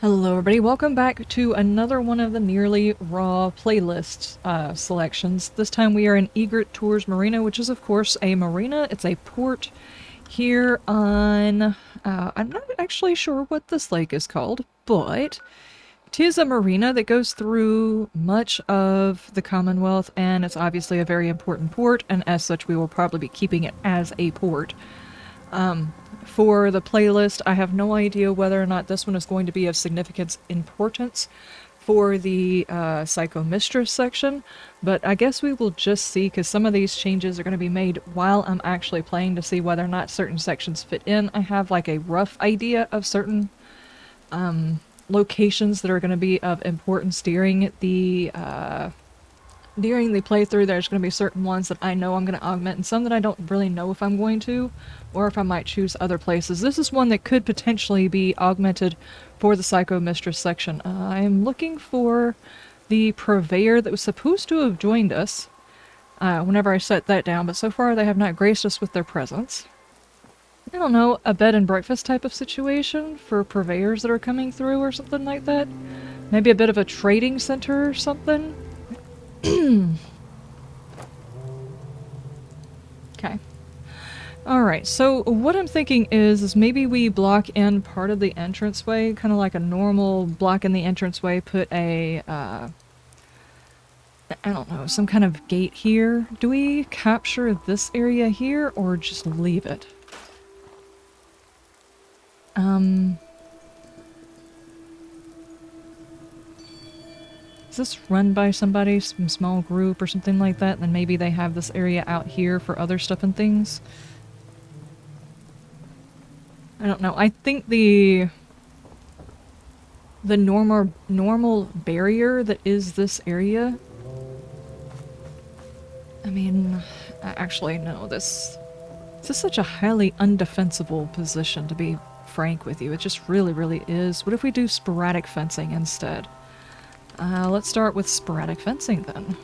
Hello everybody, welcome back to another one of the Nearly Raw playlist selections. This time we are in Egret Tours Marina, which is of course a marina. It's a port here on... I'm not actually sure what this lake is called, but it is a marina that goes through much of the Commonwealth, and it's obviously a very important port, and as such we will probably be keeping it as a port. For the playlist, I have no idea whether or not this one is going to be of significant importance for the Psycho Mistress section, but I guess we will just see, because some of these changes are going to be made while I'm actually playing to see whether or not certain sections fit in. I have like a rough idea of certain locations that are going to be of importance during the playthrough. There's going to be certain ones that I know I'm going to augment and some that I don't really know if I'm going to, or if I might choose other places. This is one that could potentially be augmented for the Psycho Mistress section. I'm looking for the purveyor that was supposed to have joined us whenever I set that down, but so far they have not graced us with their presence. I don't know, a bed and breakfast type of situation for purveyors that are coming through or something like that? Maybe a bit of a trading center or something? Okay. Alright, so what I'm thinking is maybe we block in part of the entranceway, kind of like a normal block in the entranceway, put a, I don't know, some kind of gate here. Do we capture this area here, or just leave it? Is this run by somebody, some small group or something like that? Then maybe they have this area out here for other stuff and things? I don't know. I think the normal barrier that is this area... I mean, actually, no, this is such a highly undefensible position, to be frank with you. It just really is. What if we do sporadic fencing instead? Let's start with sporadic fencing then.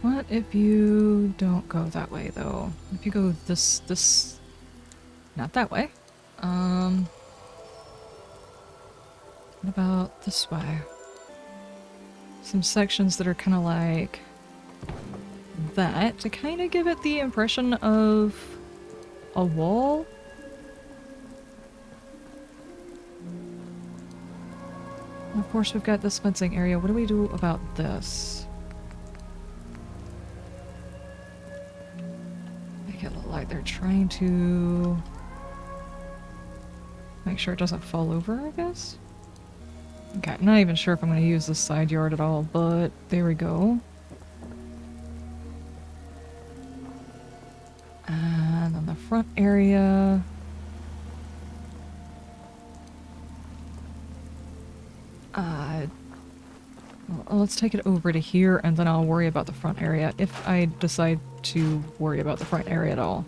What if you don't go that way, though? If you go this... Not that way. What about this way? Some sections that are kind of like that, to kind of give it the impression of a wall. And of course we've got this fencing area. What do we do about this? Make it look like they're trying to make sure it doesn't fall over, I guess? Okay, I'm not even sure if I'm going to use this side yard at all, but there we go. And then the front area... well, let's take it over to here, and then I'll worry about the front area, if I decide to worry about the front area at all.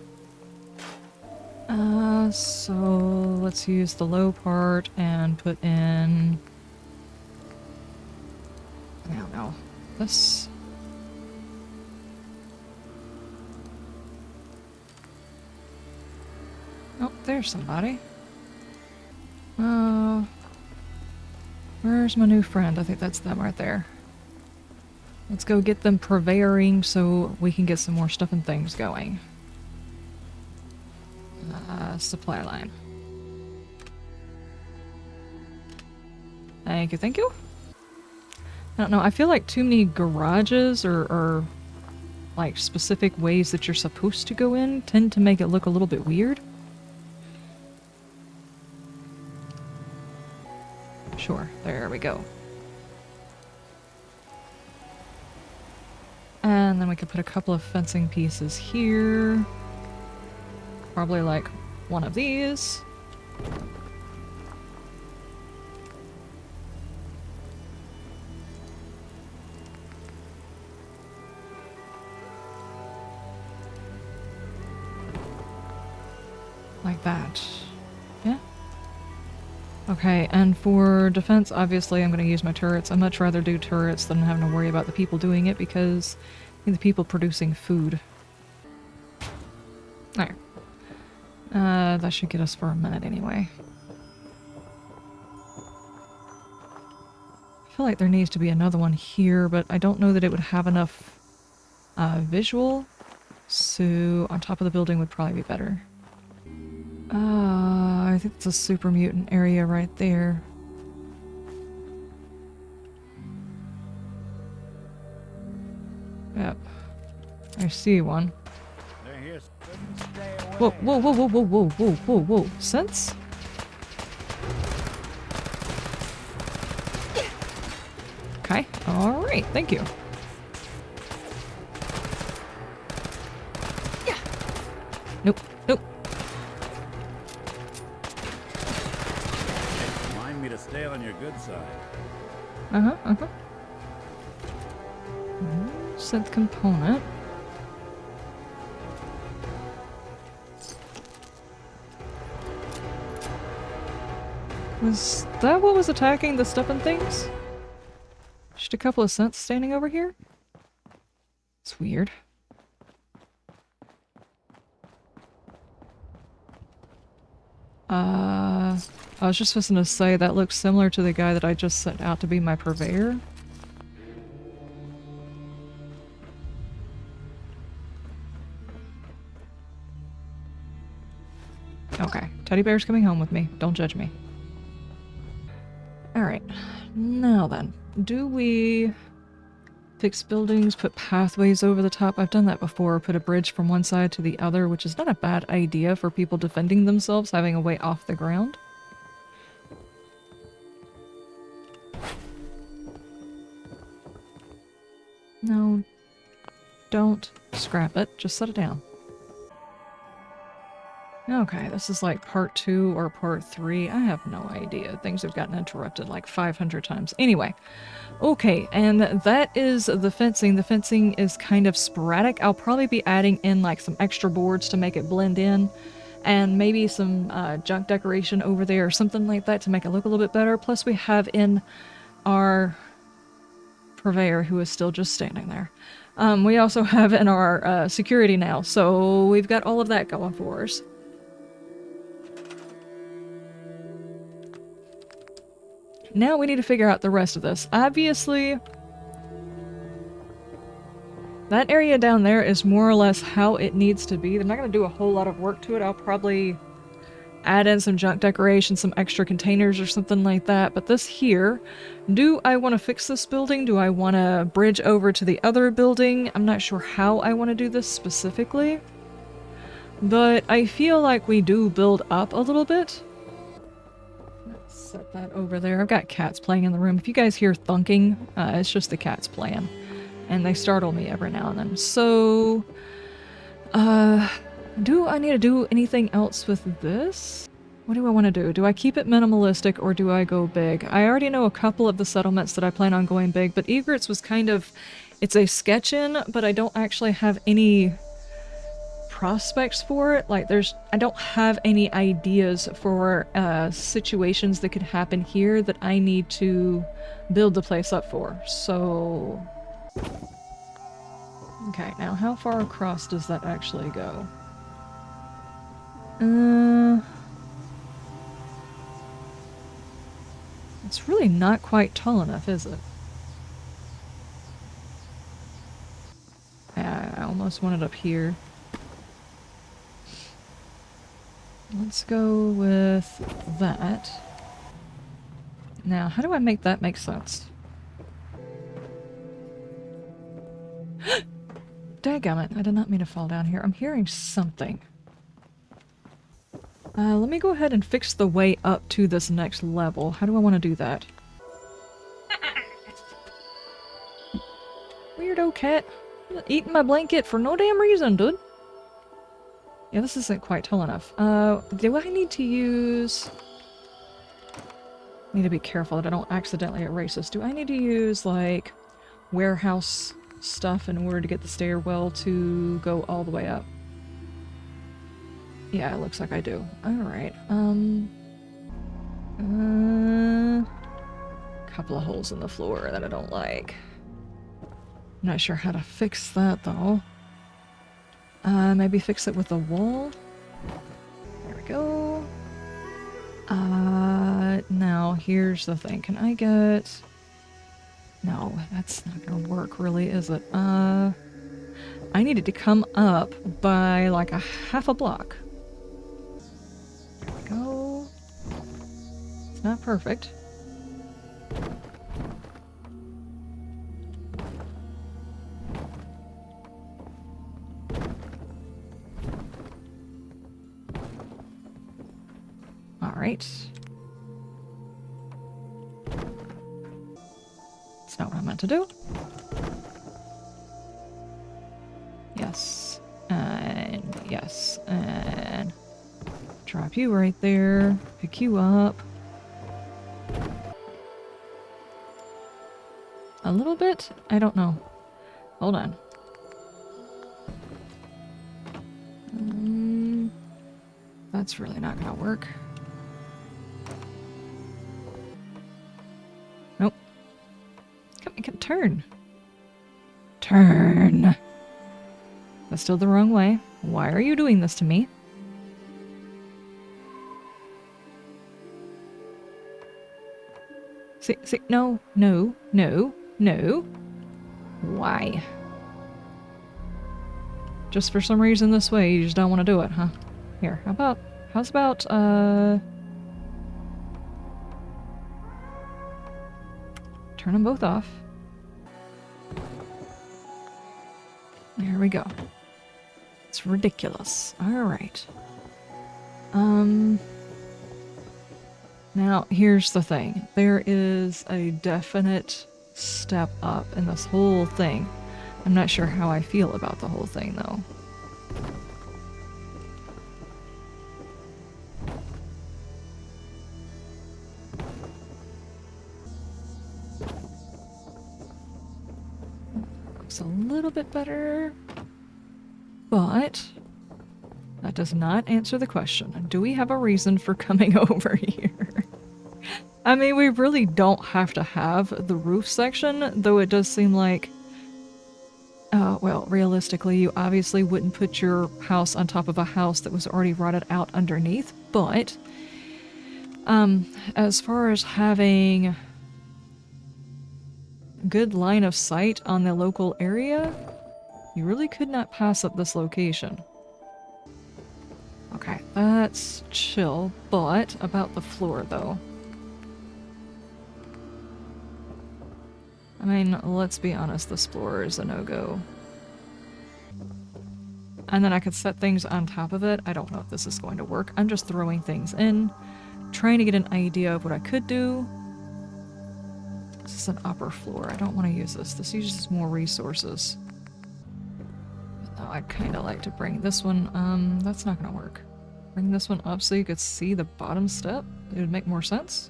So let's use the low part and put in... I don't know. This... Oh, there's somebody. Where's my new friend? I think that's them right there. Let's go get them purveyoring so we can get some more stuff and things going. Supply line. Thank you, thank you. I don't know, I feel like too many garages or like specific ways that you're supposed to go in tend to make it look a little bit weird. Sure, there we go. And then we could put a couple of fencing pieces here. Probably like one of these. Like that. Yeah? Okay, and for defense, obviously I'm going to use my turrets. I'd much rather do turrets than having to worry about the people doing it, because I need the people producing food. There. That should get us for a minute anyway. feel like there needs to be another one here, but I don't know that it would have enough visual. So on top of the building would probably be better. I think it's a super mutant area right there. Yep. I see one. Whoa, whoa, whoa, whoa, whoa, whoa, whoa, whoa, whoa. Sense? Okay. Alright, thank you. Nope, nope. Remind me to stay on your good side. Uh-huh, uh-huh. Synth component. Was that what was attacking the stepping things? Just a couple of synths standing over here? It's weird. I was just supposed to say that looks similar to the guy that I just set out to be my purveyor. Okay, teddy bear's coming home with me. Don't judge me. Alright, now then. Do we fix buildings, put pathways over the top? I've done that before. Put a bridge from one side to the other, which is not a bad idea for people defending themselves, having a way off the ground. No, don't scrap it. Just set it down. Okay, this is like part 2 or part 3. I have no idea. Things have gotten interrupted like 500 times. Anyway, okay, and that is the fencing. The fencing is kind of sporadic. I'll probably be adding in like some extra boards to make it blend in, and maybe some junk decoration over there or something like that to make it look a little bit better. Plus we have in our purveyor, who is still just standing there. We also have in our security now, so we've got all of that going for us. Now we need to figure out the rest of this. Obviously, that area down there is more or less how it needs to be. They're not going to do a whole lot of work to it. I'll probably add in some junk decoration, some extra containers or something like that. But this here, do I want to fix this building? Do I want to bridge over to the other building? I'm not sure how I want to do this specifically. But I feel like we do build up a little bit. Set that over there. I've got cats playing in the room. If you guys hear thunking, it's just the cats playing. And they startle me every now and then. So, do I need to do anything else with this? What do I want to do? Do I keep it minimalistic or do I go big? I already know a couple of the settlements that I plan on going big, but Egret's was kind of... It's a sketch-in, but I don't actually have any prospects for it. Like I don't have any ideas for situations that could happen here that I need to build the place up for. So okay, now how far across does that actually go? It's really not quite tall enough, is it? I almost want it up here. Let's go with that. Now, how do I make that make sense? Dadgummit, I did not mean to fall down here. I'm hearing something. Let me go ahead and fix the way up to this next level. How do I want to do that? Weirdo cat. Eating my blanket for no damn reason, dude. Yeah, this isn't quite tall enough. Do I need to use... I need to be careful that I don't accidentally erase this. Do I need to use, like, warehouse stuff in order to get the stairwell to go all the way up? Yeah, it looks like I do. Alright, couple of holes in the floor that I don't like. I'm not sure how to fix that, though. Maybe fix it with a wall? There we go. Now, here's the thing. Can I get... No, that's not gonna work, really, is it? I needed to come up by like a half a block. There we go. It's not perfect. All right. That's not what I meant to do. Yes. And yes. And drop you right there. Pick you up. A little bit? I don't know. Hold on. That's really not gonna work. Nope. Come on, turn. Turn. That's still the wrong way. Why are you doing this to me? See, no, no, no, no. Why? Just for some reason this way, you just don't want to do it, huh? Here, how's about, turn them both off. There we go. It's ridiculous. Alright. Now, here's the thing. There is a definite step up in this whole thing. I'm not sure how I feel about the whole thing, though. Looks a little bit better, but that does not answer the question. Do we have a reason for coming over here? I mean, we really don't have to have the roof section, though it does seem like, well, realistically, you obviously wouldn't put your house on top of a house that was already rotted out underneath, but as far as having good line of sight on the local area, you really could not pass up this location. Okay, that's chill, but about the floor, though. I mean, let's be honest, this floor is a no-go. And then I could set things on top of it. I don't know if this is going to work. I'm just throwing things in, trying to get an idea of what I could do. This is an upper floor. I don't want to use this. This uses more resources. But no, I'd kind of like to bring this one, that's not going to work. Bring this one up so you could see the bottom step. It would make more sense.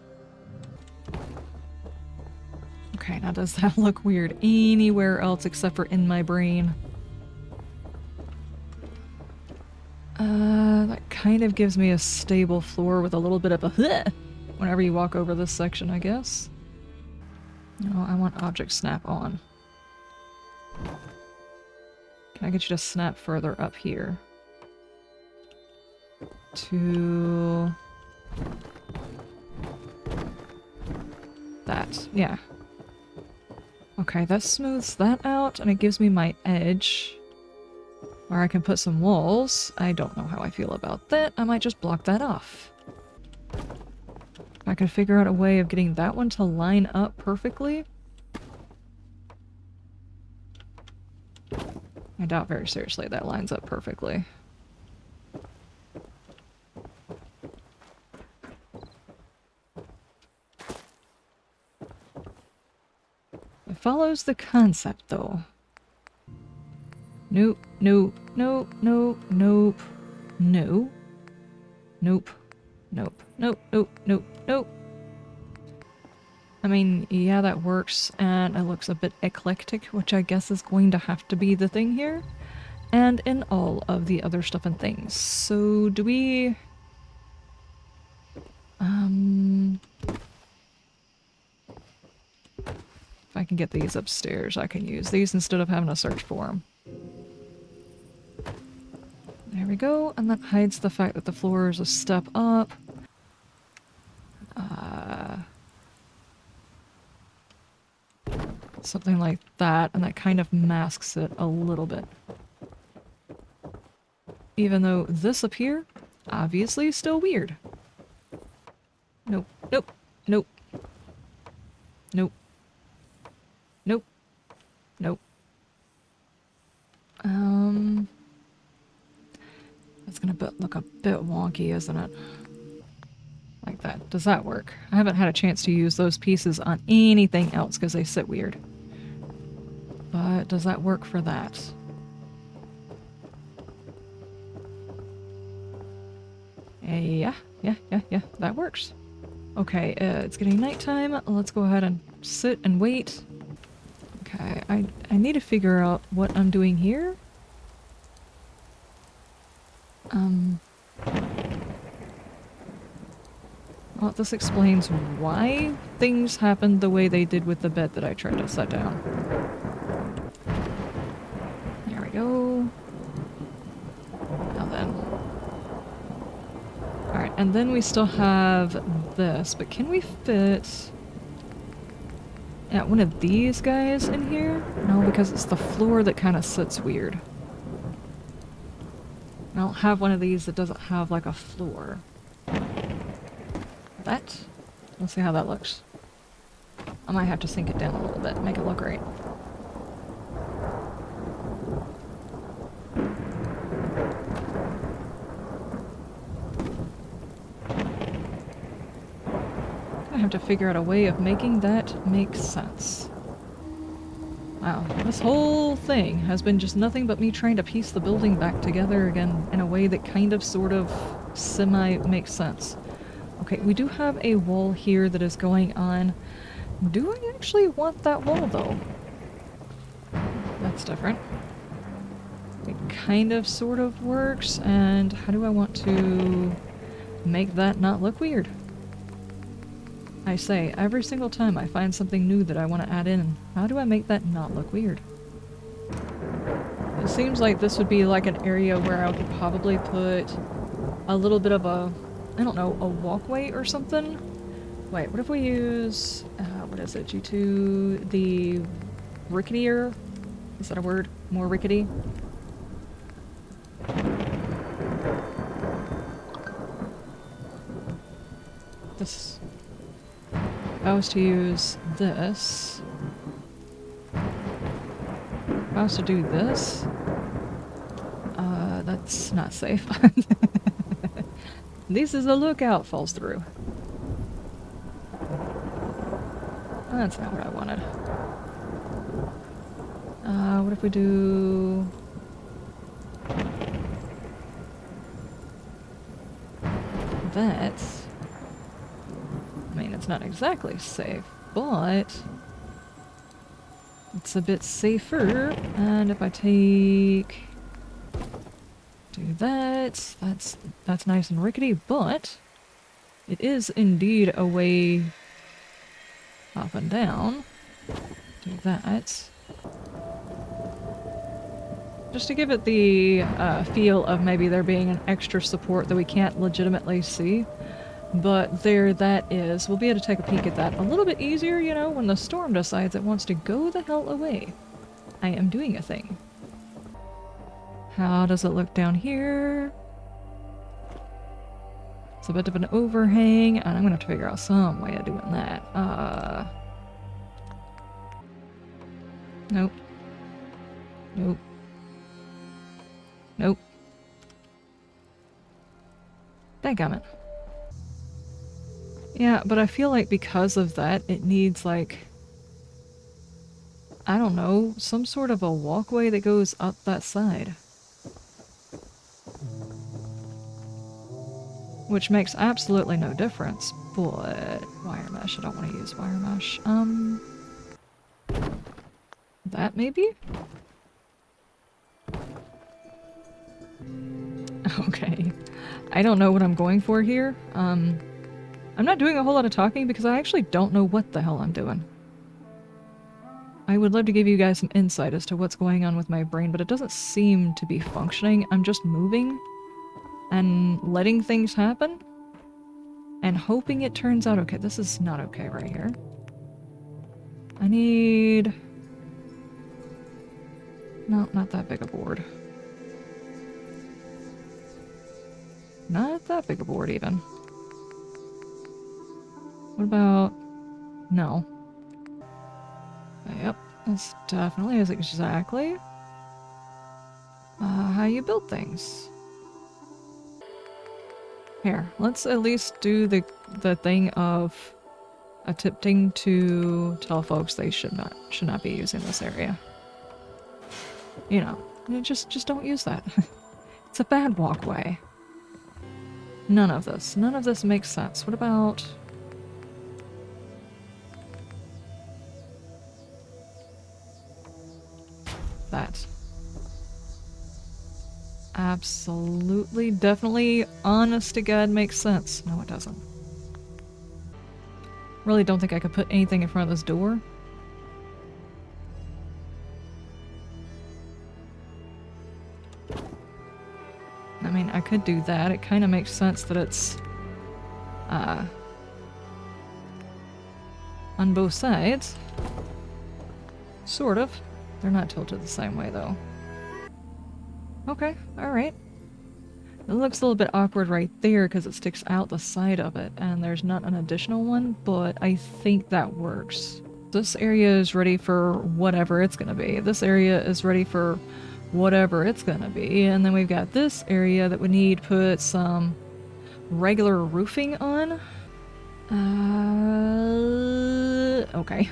Okay, now does that look weird anywhere else except for in my brain? That kind of gives me a stable floor with a little bit of a whenever you walk over this section, I guess. No, I want object snap on. Can I get you to snap further up here? To... that, yeah. Okay, that smooths that out, and it gives me my edge. Where I can put some walls. I don't know how I feel about that. I might just block that off. If I could figure out a way of getting that one to line up perfectly. I doubt very seriously that lines up perfectly. It follows the concept, though. Nope, nope, nope, nope, nope, no. Nope, nope, nope, nope, nope, nope. I mean, yeah, that works, and it looks a bit eclectic, which I guess is going to have to be the thing here. And in all of the other stuff and things. So, do we... if I can get these upstairs, I can use these instead of having to search for them. There we go, and that hides the fact that the floor is a step up. Something like that, and that kind of masks it a little bit. Even though this up here, obviously is still weird. Nope, nope, nope, nope, nope, nope. That's gonna look a bit wonky, isn't it? Like that. Does that work? I haven't had a chance to use those pieces on anything else because they sit weird. But does that work for that? Yeah, yeah, that works. Okay, it's getting nighttime. Let's go ahead and sit and wait. Okay, I need to figure out what I'm doing here. Well, this explains why things happened the way they did with the bed that I tried to set down. There we go. Now then. Alright, and then we still have this, but can we fit... yeah, one of these guys in here? No, because it's the floor that kind of sits weird. I don't have one of these that doesn't have like a floor. That? Let's see how that looks. I might have to sink it down a little bit, make it look right. I have to figure out a way of making that make sense. Wow, this whole thing has been just nothing but me trying to piece the building back together again in a way that kind of, sort of, semi-makes sense. Okay, we do have a wall here that is going on. Do I actually want that wall, though? That's different. It kind of, sort of works, and how do I want to make that not look weird? I say, every single time I find something new that I want to add in, how do I make that not look weird? It seems like this would be like an area where I could probably put a little bit of a, I don't know, a walkway or something? Wait, what if we use, what is it, G2, the ricketier? Is that a word? More rickety? This... if I was to use this... if I was to do this... that's not safe. This is a lookout falls through. That's not what I wanted. What if we do... that? I mean, it's not exactly safe, but... it's a bit safer, and if I take... do that, that's nice and rickety, but... it is indeed a way up and down. Do that. Just to give it the feel of maybe there being an extra support that we can't legitimately see. But there that is. We'll be able to take a peek at that a little bit easier, you know, when the storm decides it wants to go the hell away. I am doing a thing. How does it look down here? It's a bit of an overhang, and I'm gonna have to figure out some way of doing that. Nope. Nope. Nope. Dadgummit. Yeah, but I feel like because of that, it needs, like... I don't know, some sort of a walkway that goes up that side. Which makes absolutely no difference, but... wire mesh, I don't want to use wire mesh. That maybe? Okay. I don't know what I'm going for here. I'm not doing a whole lot of talking because I actually don't know what the hell I'm doing. I would love to give you guys some insight as to what's going on with my brain, but it doesn't seem to be functioning. I'm just moving and letting things happen and hoping it turns out okay. This is not okay right here. I need... No, not that big a board. Not that big a board, even. What about... No. Yep, this definitely is exactly how you build things. Here, let's at least do the thing of attempting to tell folks they should not be using this area. You know, just don't use that. It's a bad walkway. None of this makes sense. What about... that? Absolutely, definitely, honest to God, makes sense. No, it doesn't. Really don't think I could put anything in front of this door. I mean, I could do that. It kind of makes sense that it's on both sides. Sort of. They're not tilted the same way, though. Okay, alright. It looks a little bit awkward right there because it sticks out the side of it, and there's not an additional one, but I think that works. This area is ready for whatever it's gonna be. This area is ready for whatever it's gonna be, and then we've got this area that we need to put some regular roofing on. Okay.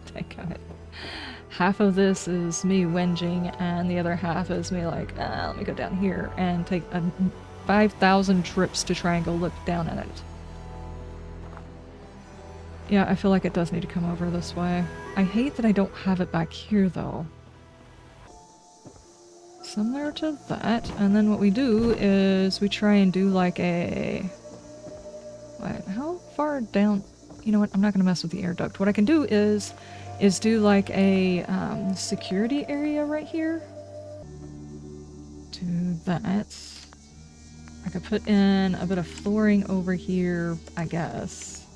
Take it. Half of this is me whinging, and the other half is me like, let me go down here and take 5,000 trips to try and go look down at it. Yeah, I feel like it does need to come over this way. I hate that I don't have it back here, though. Similar to that, and then what we do is we try and do like a... Wait, how far down? You know what, I'm not gonna mess with the air duct. What I can do is do like a security area right here. Do that. I could put in a bit of flooring over here, I guess.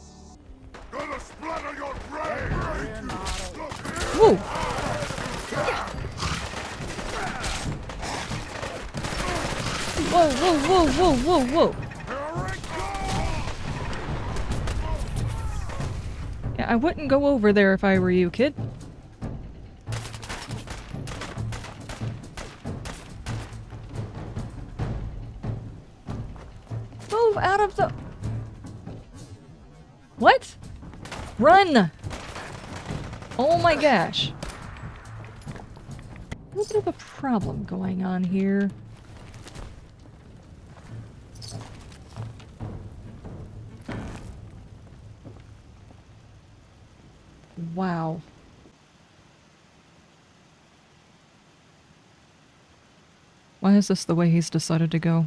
Gonna splatter your brain! Whoa! Whoa, whoa, whoa, whoa, whoa, whoa! Yeah, I wouldn't go over there if I were you, kid. Move out of the... What? Run! Oh my gosh. A little bit of a problem going on here. Wow. Why is this the way he's decided to go?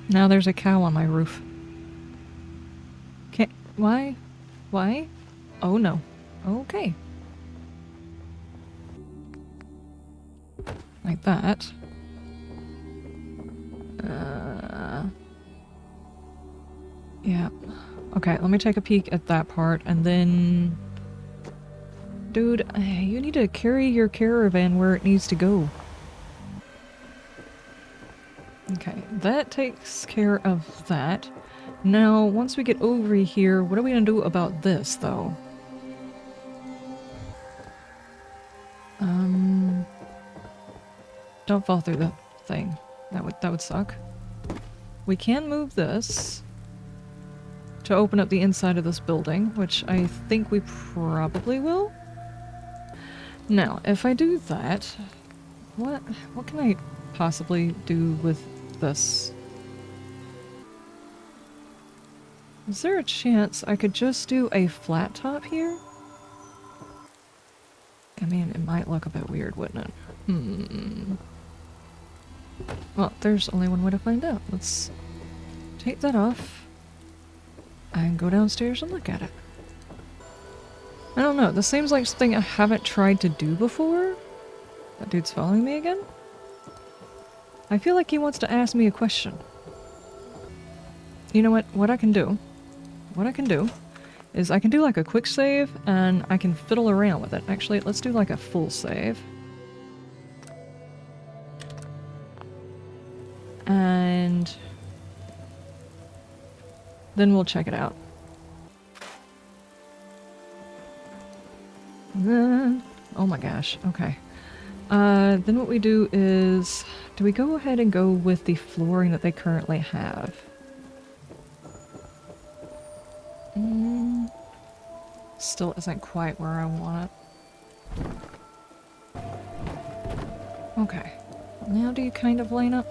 Now there's a cow on my roof. Can't... Why? Why? Oh no. Okay. Like that. Yeah. Okay, let me take a peek at that part, and then... Dude, you need to carry your caravan where it needs to go. Okay, that takes care of that. Now, once we get over here, what are we gonna do about this, though? Don't fall through the thing. That would suck. We can move this to open up the inside of this building, which I think we probably will. Now, if I do that, what can I possibly do with this? Is there a chance I could just do a flat top here? I mean, it might look a bit weird, wouldn't it? Well, there's only one way to find out. Let's take that off and go downstairs and look at it. I don't know, this seems like something I haven't tried to do before. That dude's following me again? I feel like he wants to ask me a question. You know what? What I can do is I can do like a quick save and I can fiddle around with it. Actually, let's do like a full save. And then we'll check it out. Oh my gosh, okay. Then what we do is, do we go ahead and go with the flooring that they currently have? Still isn't quite where I want it. Okay. Now do you kind of line up?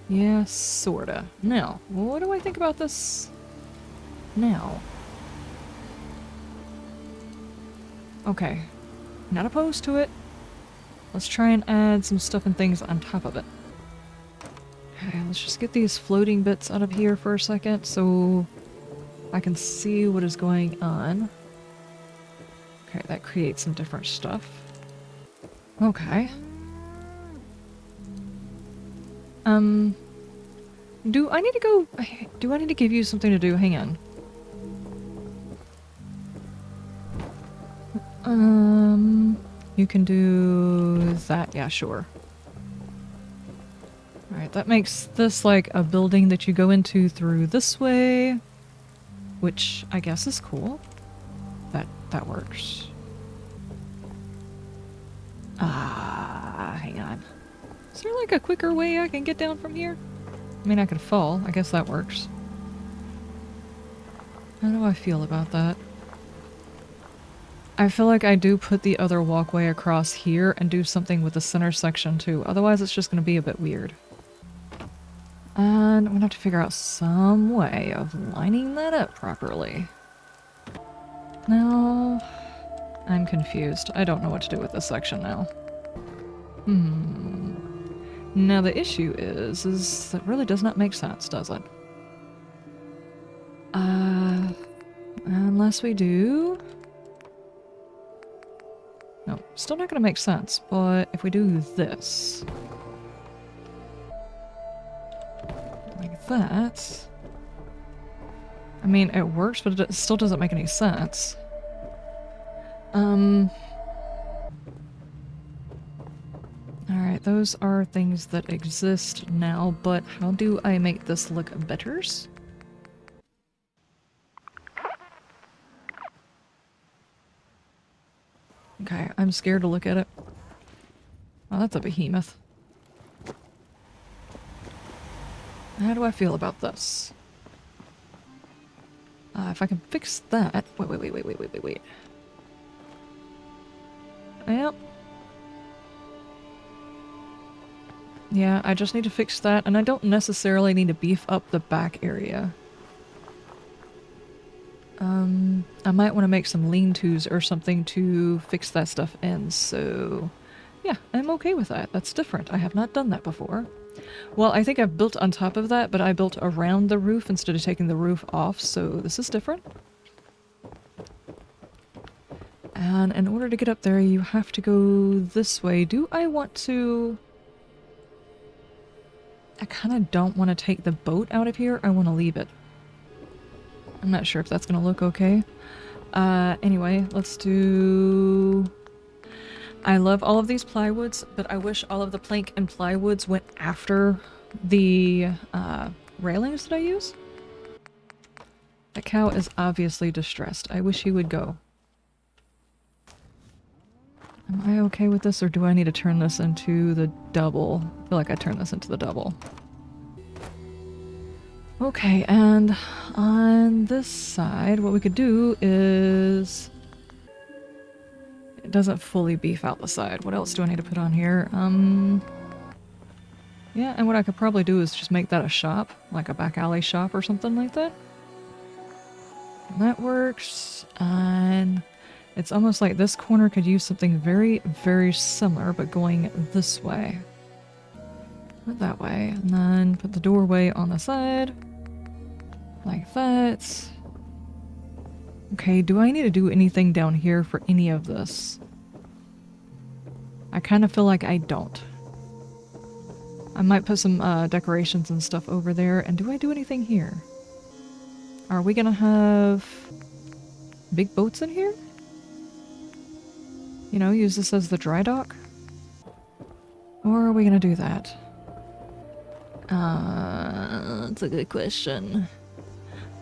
Yeah, sorta. Now, what do I think about this now? Okay. Not opposed to it. Let's try and add some stuff and things on top of it. Okay, let's just get these floating bits out of here for a second so I can see what is going on. Okay, that creates some different stuff. Okay. Do I need to go... Do I need to give you something to do? Hang on. You can do that. Yeah, sure. Alright, that makes this like a building that you go into through this way, which I guess is cool. That works. Hang on. Is there like a quicker way I can get down from here? I mean, I could fall. I guess that works. How do I feel about that? I feel like I do put the other walkway across here and do something with the center section too. Otherwise, it's just going to be a bit weird. And I'm going to have to figure out some way of lining that up properly. Now, I'm confused. I don't know what to do with this section now. Now the issue is that really does not make sense, does it? Unless we do... No, still not gonna make sense, but if we do this... like that... I mean, it works, but it still doesn't make any sense. Alright, those are things that exist now, but how do I make this look better? Okay, I'm scared to look at it. Oh, that's a behemoth. How do I feel about this? If I can fix that... Wait. Yep. Yeah, I just need to fix that, and I don't necessarily need to beef up the back area. I might want to make some lean-tos or something to fix that stuff in, so... yeah, I'm okay with that. That's different. I have not done that before. Well, I think I've built on top of that, but I built around the roof instead of taking the roof off, so this is different. And in order to get up there, you have to go this way. Do I want to... I kind of don't want to take the boat out of here. I want to leave it. I'm not sure if that's going to look okay. Anyway, let's do... I love all of these plywoods, but I wish all of the plank and plywoods went after the railings that I use. The cow is obviously distressed. I wish he would go. Am I okay with this, or do I need to turn this into the double? I feel like I turned this into the double. Okay, and on this side, what we could do is... it doesn't fully beef out the side. What else do I need to put on here? Yeah, and what I could probably do is just make that a shop, like a back alley shop or something like that. And that works, and it's almost like this corner could use something very, very similar, but going this way. Not that way, and then put the doorway on the side, like that. Okay, do I need to do anything down here for any of this? I kind of feel like I don't. I might put some decorations and stuff over there. And do I do anything here? Are we gonna have big boats in here? You know, use this as the dry dock? Or are we gonna do that? That's a good question.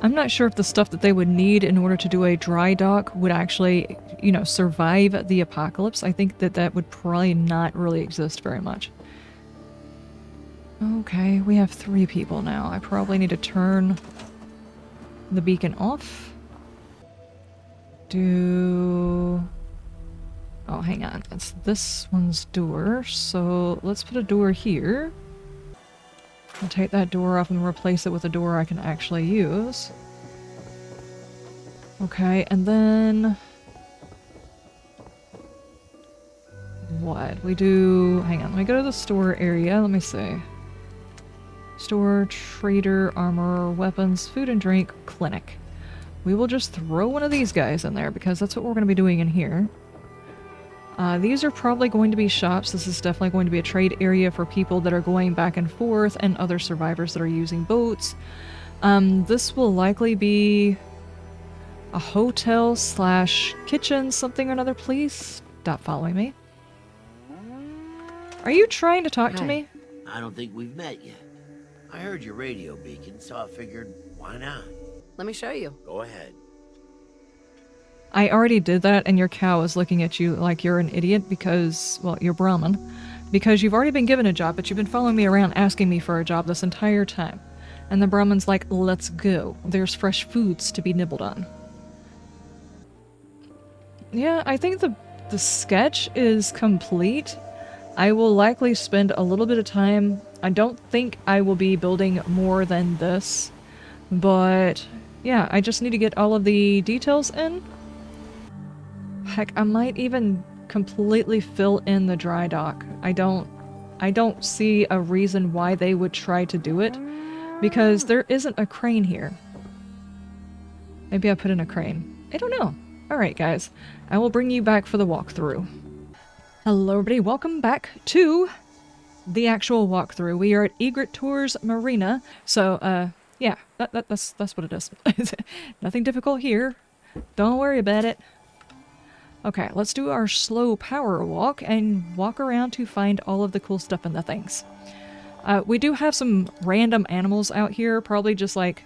I'm not sure if the stuff that they would need in order to do a dry dock would actually, you know, survive the apocalypse. I think that that would probably not really exist very much. Okay, we have 3 people now. I probably need to turn the beacon off. Oh, hang on. That's this one's door. So let's put a door here. I'll take that door off and replace it with a door I can actually use. Okay, and then... what? We do... hang on, let me go to the store area. Let me see. Store, trader, armor, weapons, food and drink, clinic. We will just throw one of these guys in there because that's what we're going to be doing in here. These are probably going to be shops. This is definitely going to be a trade area for people that are going back and forth and other survivors that are using boats. This will likely be a hotel slash kitchen, something or another. Please stop following me. Are you trying to talk to me? I don't think we've met yet. I heard your radio beacon, so I figured, why not? Let me show you. Go ahead. I already did that, and your cow is looking at you like you're an idiot because, well, you're Brahmin. Because you've already been given a job, but you've been following me around asking me for a job this entire time. And the Brahmin's like, let's go. There's fresh foods to be nibbled on. Yeah, I think the sketch is complete. I will likely spend a little bit of time. I don't think I will be building more than this. But, yeah, I just need to get all of the details in. Heck, I might even completely fill in the dry dock. I don't see a reason why they would try to do it, because there isn't a crane here. Maybe I put in a crane. I don't know. Alright guys, I will bring you back for the walkthrough. Hello everybody, welcome back to the actual walkthrough. We are at Egret Tours Marina, so yeah, that's what it is. Nothing difficult here. Don't worry about it. Okay, let's do our slow power walk and walk around to find all of the cool stuff in the things. We do have some random animals out here, probably just like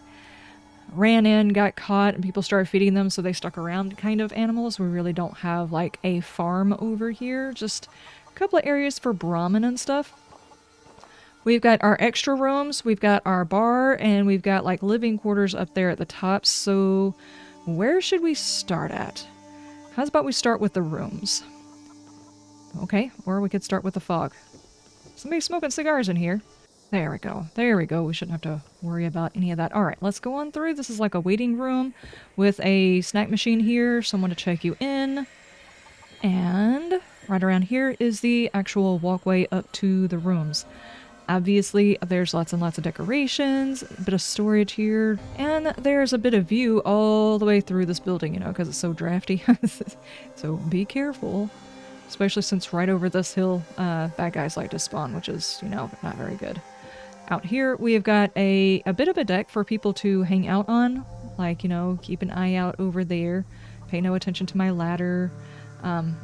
ran in, got caught, and people started feeding them, so they stuck around kind of animals. We really don't have like a farm over here, just a couple of areas for Brahmin and stuff. We've got our extra rooms, we've got our bar, and we've got like living quarters up there at the top, so where should we start at? How's about we start with the rooms? Okay, or we could start with the fog. Somebody's smoking cigars in here. There we go. There we go. We shouldn't have to worry about any of that. Alright, let's go on through. This is like a waiting room with a snack machine here, someone to check you in. And right around here is the actual walkway up to the rooms. Obviously, there's lots and lots of decorations, a bit of storage here, and there's a bit of view all the way through this building, you know, because it's so drafty. So be careful, especially since right over this hill, bad guys like to spawn, which is, you know, not very good. Out here, we've got a bit of a deck for people to hang out on, like, you know, keep an eye out over there, pay no attention to my ladder.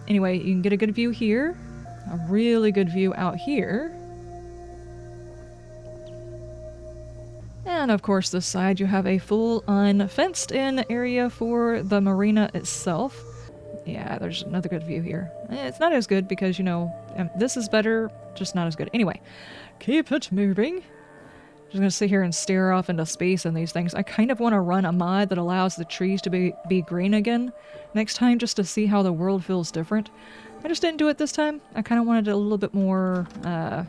Anyway, you can get a good view here, a really good view out here. And of course this side you have a full-on fenced-in area for the marina itself. Yeah, there's another good view here. It's not as good because, you know, this is better, just not as good. Anyway, keep it moving. Just gonna sit here and stare off into space and these things. I kind of want to run a mod that allows the trees to be green again next time, just to see how the world feels different. I just didn't do it this time. I kind of wanted it a little bit more, I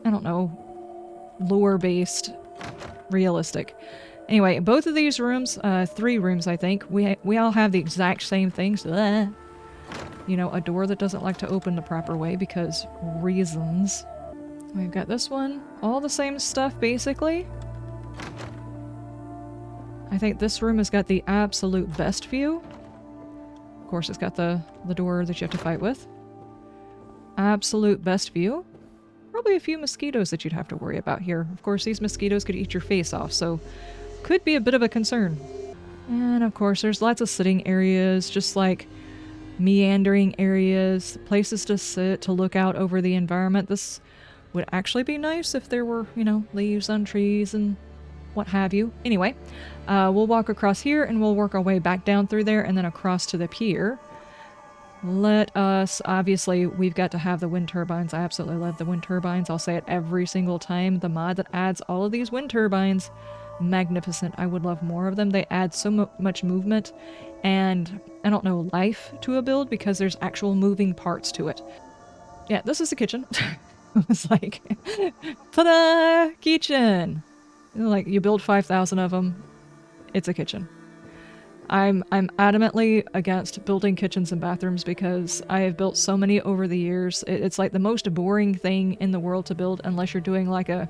don't know, lore-based, realistic. Anyway, both of these rooms, 3 rooms I think, we all have the exact same things. You know, a door that doesn't like to open the proper way because reasons. We've got this one, all the same stuff basically. I think this room has got the absolute best view. Of course it's got the door that you have to fight with. Absolute best view. probably a few mosquitoes that you'd have to worry about here. Of course, these mosquitoes could eat your face off, so could be a bit of a concern. And of course, there's lots of sitting areas, just like meandering areas, places to sit, to look out over the environment. This would actually be nice if there were, you know, leaves on trees and what have you. Anyway, we'll walk across here and we'll work our way back down through there and then across to the pier. Let us, obviously, we've got to have the wind turbines. I absolutely love the wind turbines. I'll say it every single time. The mod that adds all of these wind turbines, magnificent. I would love more of them. They add so much movement and, I don't know, life to a build because there's actual moving parts to it. Yeah, this is the kitchen. It's like, ta-da! Kitchen! You know, like, you build 5,000 of them, it's a kitchen. I'm adamantly against building kitchens and bathrooms because I have built so many over the years. It's like the most boring thing in the world to build unless you're doing like a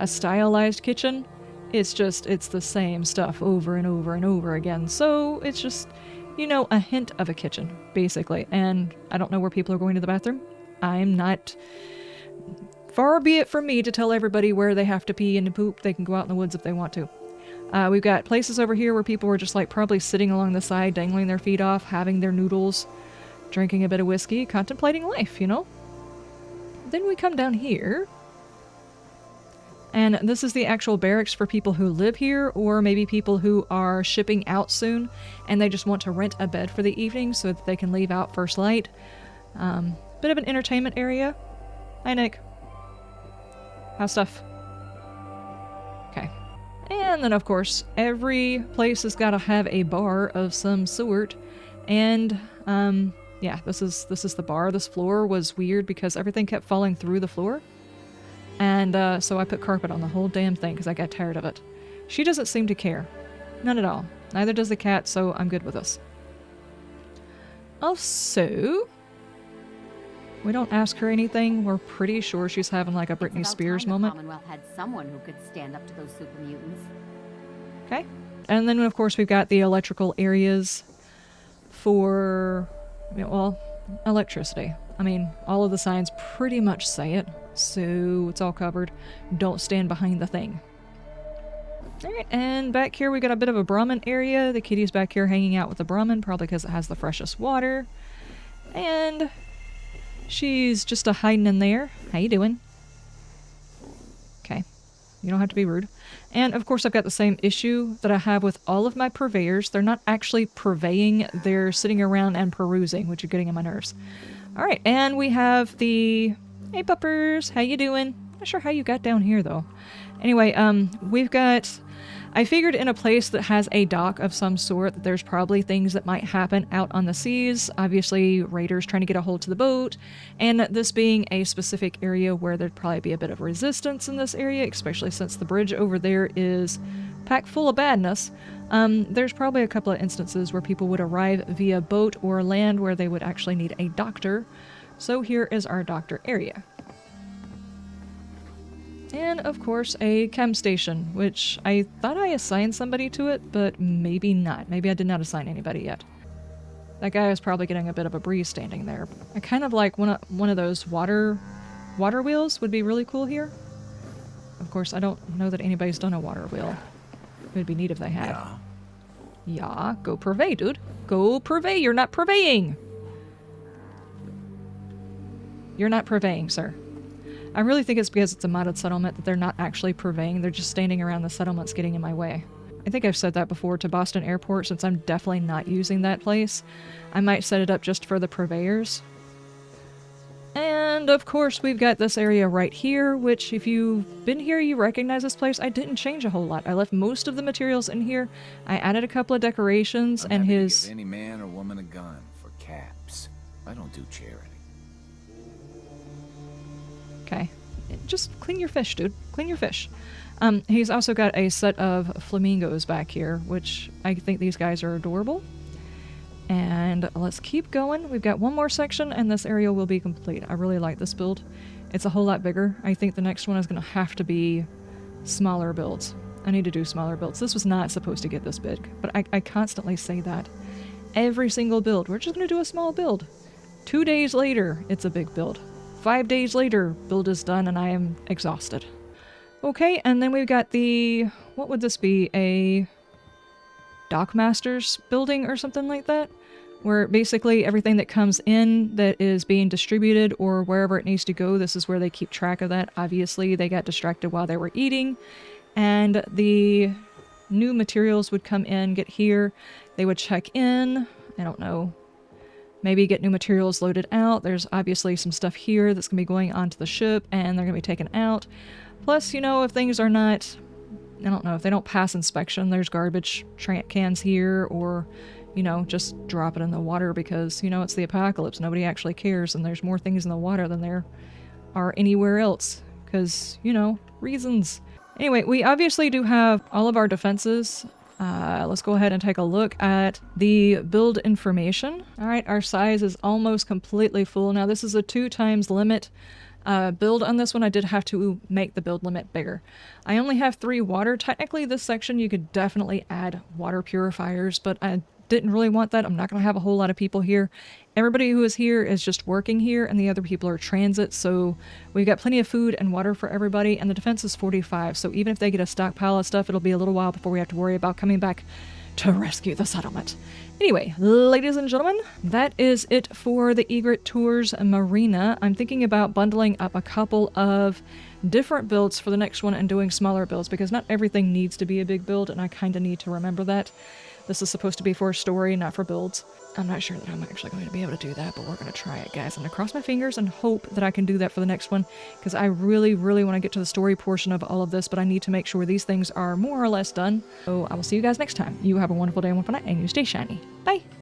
stylized kitchen. It's just, it's the same stuff over and over and over again. So it's just, you know, a hint of a kitchen, basically. And I don't know where people are going to the bathroom. I'm not... Far be it from me to tell everybody where they have to pee and to poop. They can go out in the woods if they want to. We've got places over here where people were just like probably sitting along the side, dangling their feet off, having their noodles, drinking a bit of whiskey, contemplating life, you know? Then we come down here. And this is the actual barracks for people who live here, or maybe people who are shipping out soon and they just want to rent a bed for the evening so that they can leave out first light. Bit of an entertainment area. Hi, Nick. How's stuff? Okay. And then, of course, every place has got to have a bar of some sort. And, yeah, this is the bar. This floor was weird because everything kept falling through the floor. And, so I put carpet on the whole damn thing because I got tired of it. She doesn't seem to care. None at all. Neither does the cat, so I'm good with this. Also... we don't ask her anything. We're pretty sure she's having like a Britney Spears moment. The Commonwealth had someone who could stand up to those super mutants. Okay. And then, of course, we've got the electrical areas for, well, electricity. I mean, all of the signs pretty much say it, so it's all covered. Don't stand behind the thing. Alright, and back here we got a bit of a Brahmin area. The kitty's back here hanging out with the Brahmin, probably because it has the freshest water. And... she's just a hiding in there. How you doing? Okay. You don't have to be rude. And of course I've got the same issue that I have with all of my purveyors. They're not actually purveying, they're sitting around and perusing, which are getting on my nerves. Alright, and we have the... hey puppers, how you doing? Not sure how you got down here though. Anyway, we've got... I figured in a place that has a dock of some sort that there's probably things that might happen out on the seas. Obviously, raiders trying to get a hold to the boat, and this being a specific area where there'd probably be a bit of resistance in this area, especially since the bridge over there is packed full of badness. There's probably a couple of instances where people would arrive via boat or land where they would actually need a doctor. So here is our doctor area. And, of course, a chem station, which I thought I assigned somebody to it, but maybe not. Maybe I did not assign anybody yet. That guy was probably getting a bit of a breeze standing there. I kind of like one of those water wheels would be really cool here. Of course, I don't know that anybody's done a water wheel. It would be neat if they had. Yeah, go purvey, dude. Go purvey. You're not purveying. You're not purveying, sir. I really think it's because it's a modded settlement that they're not actually purveying, they're just standing around the settlements getting in my way. I think I've said that before to Boston Airport, since I'm definitely not using that place. I might set it up just for the purveyors. And of course we've got this area right here, which if you've been here you recognize this place. I didn't change a whole lot. I left most of the materials in here. I added a couple of decorations and his... give any man or woman a gun for caps. I don't do charity. Okay. Just clean your fish, dude. Clean your fish. He's also got a set of flamingos back here, which I think these guys are adorable. And let's keep going. We've got one more section, and this area will be complete. I really like this build. It's a whole lot bigger. I think the next one is going to have to be smaller builds. I need to do smaller builds. This was not supposed to get this big, but I constantly say that. Every single build. We're just going to do a small build. 2 days later, it's a big build. 5 days later, build is done and I am exhausted. Okay, and then we've got the, what would this be, a dockmaster's building or something like that? Where basically everything that comes in that is being distributed or wherever it needs to go, this is where they keep track of that. Obviously, they got distracted while they were eating, and the new materials would come in, get here, they would check in, I don't know, maybe get new materials loaded out. There's obviously some stuff here that's going to be going onto the ship, and they're going to be taken out. Plus, you know, if things are not, I don't know, if they don't pass inspection, there's garbage cans here, or, you know, just drop it in the water because, you know, it's the apocalypse. Nobody actually cares, and there's more things in the water than there are anywhere else. Because, you know, reasons. Anyway, we obviously do have all of our defenses. Let's go ahead and take a look at the build information. Alright, our size is almost completely full. Now, this is a 2 times limit build on this one. I did have to make the build limit bigger. I only have 3 water. Technically, this section you could definitely add water purifiers, but I didn't really want that. I'm not going to have a whole lot of people here. Everybody who is here is just working here, and the other people are transit, so we've got plenty of food and water for everybody, and the defense is 45, so even if they get a stockpile of stuff, it'll be a little while before we have to worry about coming back to rescue the settlement. Anyway, ladies and gentlemen, that is it for the Egret Tours Marina. I'm thinking about bundling up a couple of different builds for the next one and doing smaller builds, because not everything needs to be a big build, and I kind of need to remember that. This is supposed to be for a story, not for builds. I'm not sure that I'm actually going to be able to do that, but we're going to try it, guys. I'm going to cross my fingers and hope that I can do that for the next one, because I really, really want to get to the story portion of all of this, but I need to make sure these things are more or less done. So I will see you guys next time. You have a wonderful day and wonderful night, and you stay shiny. Bye!